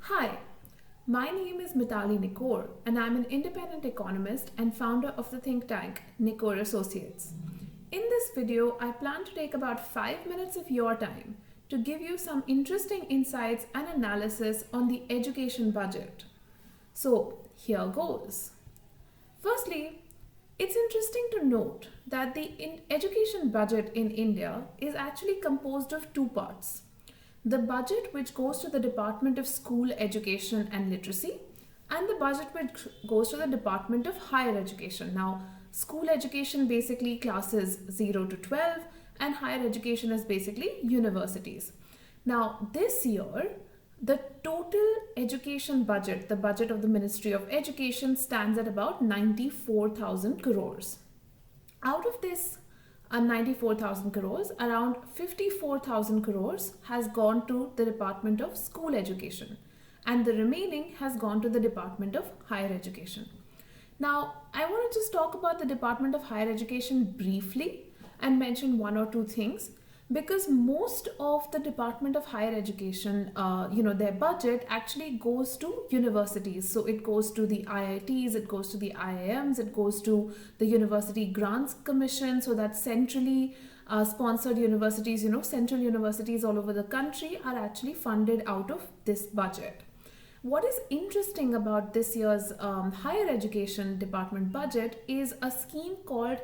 Hi, my name is Mitali Nikore, and I'm an independent economist and founder of the think tank Nikore Associates. In this video, I plan to take about 5 minutes of your time to give you some interesting insights and analysis on the education budget. So, here goes. Firstly, it's interesting to note that the education budget in India is actually composed of two parts. The budget which goes to the Department of School Education and Literacy, and the budget which goes to the Department of Higher Education. Now, school education basically classes 0 to 12, and higher education is basically universities. Now, this year, the total education budget, the budget of the Ministry of Education, stands at about 94,000 crores. Out of this 94,000 crores, around 54,000 crores has gone to the Department of School Education, and the remaining has gone to the Department of Higher Education. Now, I want to just talk about the Department of Higher Education briefly and mention one or two things, because most of the Department of Higher Education, their budget actually goes to universities. So it goes to the IITs, it goes to the IIMs, it goes to the University Grants Commission. So that centrally sponsored universities, central universities all over the country are actually funded out of this budget. What is interesting about this year's higher education department budget is a scheme called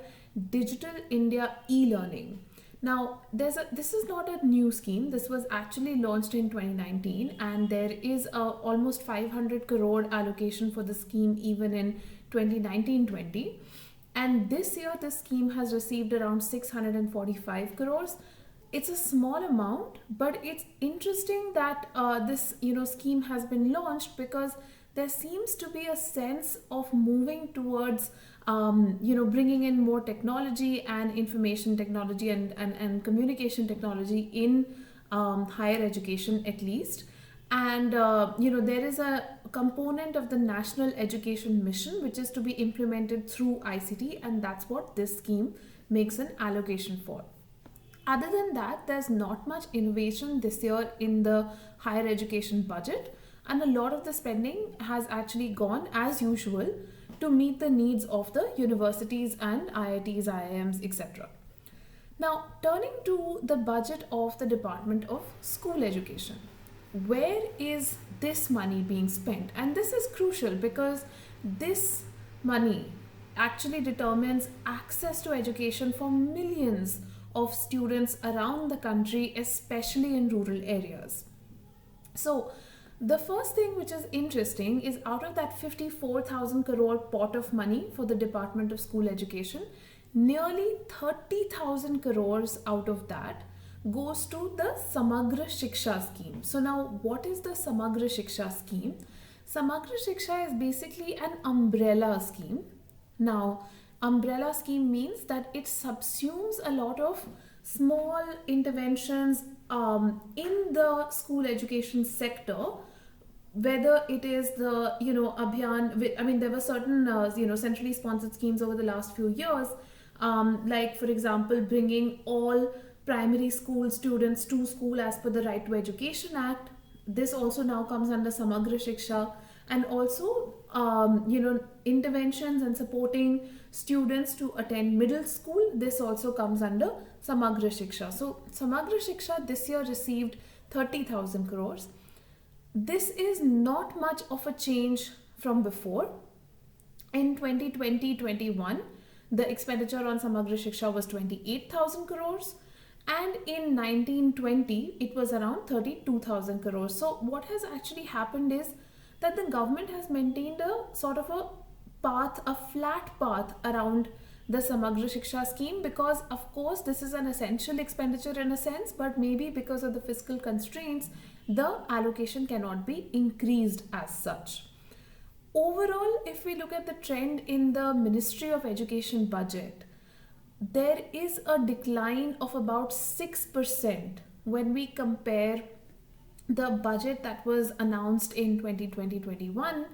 Digital India e-learning. Now, this is not a new scheme. This was actually launched in 2019, and there is a almost 500 crore allocation for the scheme even in 2019-20. And this year, the scheme has received around 645 crores. It's a small amount, but it's interesting that this scheme has been launched because there seems to be a sense of moving towards bringing in more technology and information technology and communication technology in higher education at least. And there is a component of the National Education Mission which is to be implemented through ICT, and that's what this scheme makes an allocation for. Other than that, there's not much innovation this year in the higher education budget, and a lot of the spending has actually gone as usual to meet the needs of the universities and IITs, IIMs, etc. Now, turning to the budget of the Department of School Education, where is this money being spent? And this is crucial because this money actually determines access to education for millions of students around the country, especially in rural areas. So, the first thing which is interesting is out of that 54,000 crore pot of money for the Department of School Education, nearly 30,000 crores out of that goes to the Samagra Shiksha scheme. So now, what is the Samagra Shiksha scheme? Samagra Shiksha is basically an umbrella scheme. Now, umbrella scheme means that it subsumes a lot of small interventions in the school education sector, whether it is the Abhiyan. I mean, there were certain centrally sponsored schemes over the last few years, like for example bringing all primary school students to school as per the Right to Education Act. This also now comes under Samagra Shiksha. And also interventions and supporting students to attend middle school, this also comes under Samagra Shiksha. So Samagra Shiksha this year received 30,000 crores. This is not much of a change from before. In 2020-21, the expenditure on Samagra Shiksha was 28,000 crores, and in 1920 it was around 32,000 crores. So what has actually happened is that the government has maintained a sort of a path, a flat path around the Samagra Shiksha scheme, because of course this is an essential expenditure in a sense, but maybe because of the fiscal constraints, the allocation cannot be increased as such. Overall, if we look at the trend in the Ministry of Education budget, there is a decline of about 6% when we compare the budget that was announced in 2020-21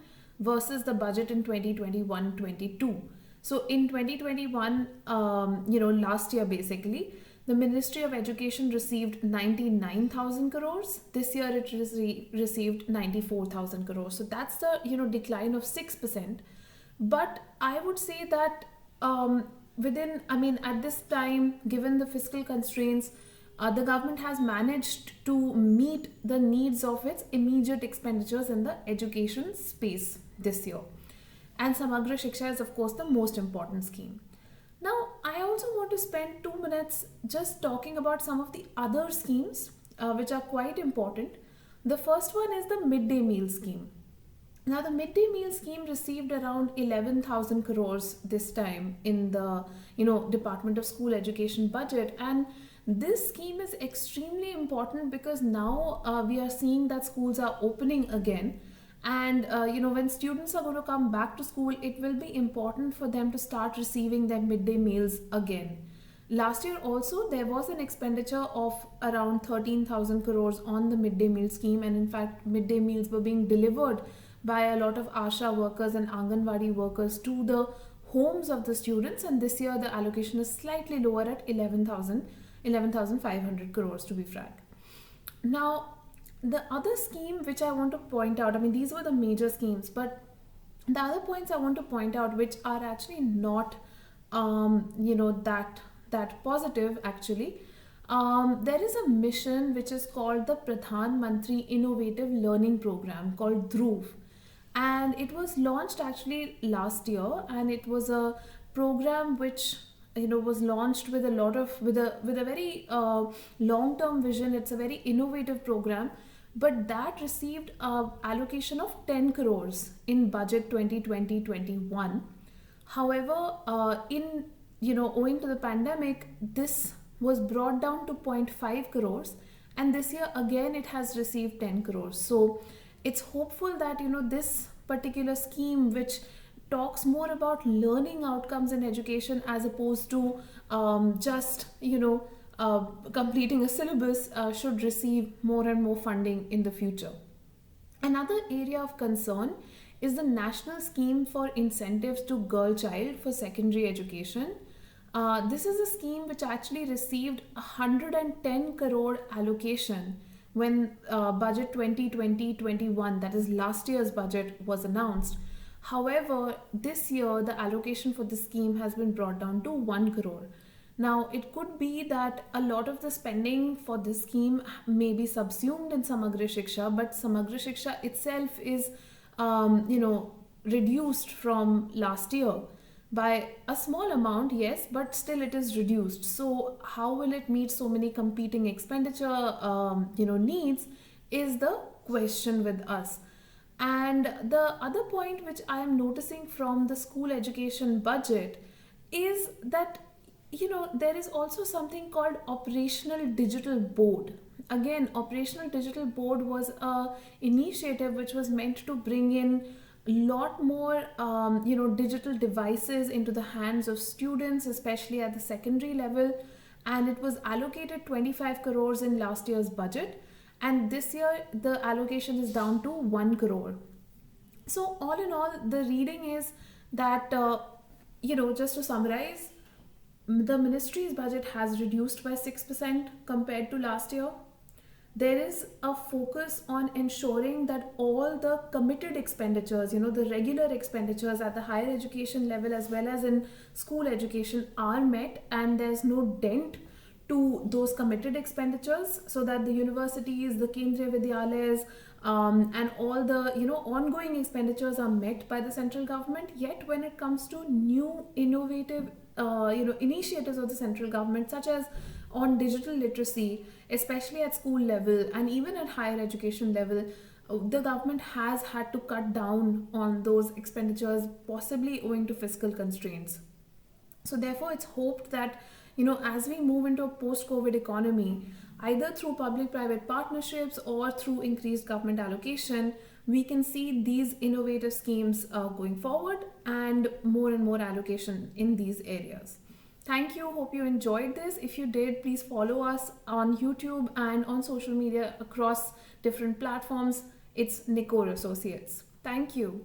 versus the budget in 2021-22. So in 2021, last year basically, The Ministry of Education received 99,000 crores. This year it received 94,000 crores. So that's the decline of 6%. But I would say that at this time, given the fiscal constraints, the government has managed to meet the needs of its immediate expenditures in the education space this year. And Samagra Shiksha is of course the most important scheme. Now, I also want to spend 2 minutes just talking about some of the other schemes which are quite important. The first one is the midday meal scheme. Now, the midday meal scheme received around 11,000 crores this time in the Department of School Education budget, and this scheme is extremely important because now we are seeing that schools are opening again. And when students are going to come back to school, it will be important for them to start receiving their midday meals again. Last year also there was an expenditure of around 13,000 crores on the midday meal scheme, and in fact midday meals were being delivered by a lot of ASHA workers and Anganwadi workers to the homes of the students, and this year the allocation is slightly lower at 11,500 crores to be frank. Now, the other scheme which I want to point out, these were the major schemes, but the other points I want to point out which are actually not that positive actually. There is a mission which is called the Pradhan Mantri Innovative Learning Program called Dhruv, and it was launched actually last year, and it was a program which was launched with a very long-term vision. It's a very innovative program, but that received a allocation of 10 crores in budget 2020-21. However, owing to the pandemic, this was brought down to 0.5 crores, and this year again it has received 10 crores. So it's hopeful that this particular scheme, which talks more about learning outcomes in education as opposed to just completing a syllabus, should receive more and more funding in the future. Another area of concern is the national scheme for incentives to girl child for secondary education. This is a scheme which actually received 110 crore allocation when budget 2020-21, that is last year's budget, was announced. However, this year the allocation for the scheme has been brought down to 1 crore. Now, it could be that a lot of the spending for this scheme may be subsumed in Samagra Shiksha, but Samagra Shiksha itself is, reduced from last year by a small amount, yes, but still it is reduced. So how will it meet so many competing expenditure, needs is the question with us. And the other point which I am noticing from the school education budget is that there is also something called Operational Digital Board. Again, Operational Digital Board was a initiative which was meant to bring in a lot more digital devices into the hands of students, especially at the secondary level, and it was allocated 25 crores in last year's budget, and this year the allocation is down to 1 crore. So all in all, the reading is that just to summarize, the ministry's budget has reduced by 6% compared to last year. There is a focus on ensuring that all the committed expenditures, the regular expenditures at the higher education level as well as in school education are met, and there's no dent to those committed expenditures, so that the universities, the Kendriya Vidyalayas, and all the ongoing expenditures are met by the central government. Yet when it comes to new innovative initiatives of the central government, such as on digital literacy, especially at school level and even at higher education level, the government has had to cut down on those expenditures, possibly owing to fiscal constraints. So therefore it's hoped that as we move into a post-COVID economy, either through public-private partnerships or through increased government allocation, we can see these innovative schemes going forward and more allocation in these areas. Thank you. Hope you enjoyed this. If you did, please follow us on YouTube and on social media across different platforms. It's Nikore Associates. Thank you.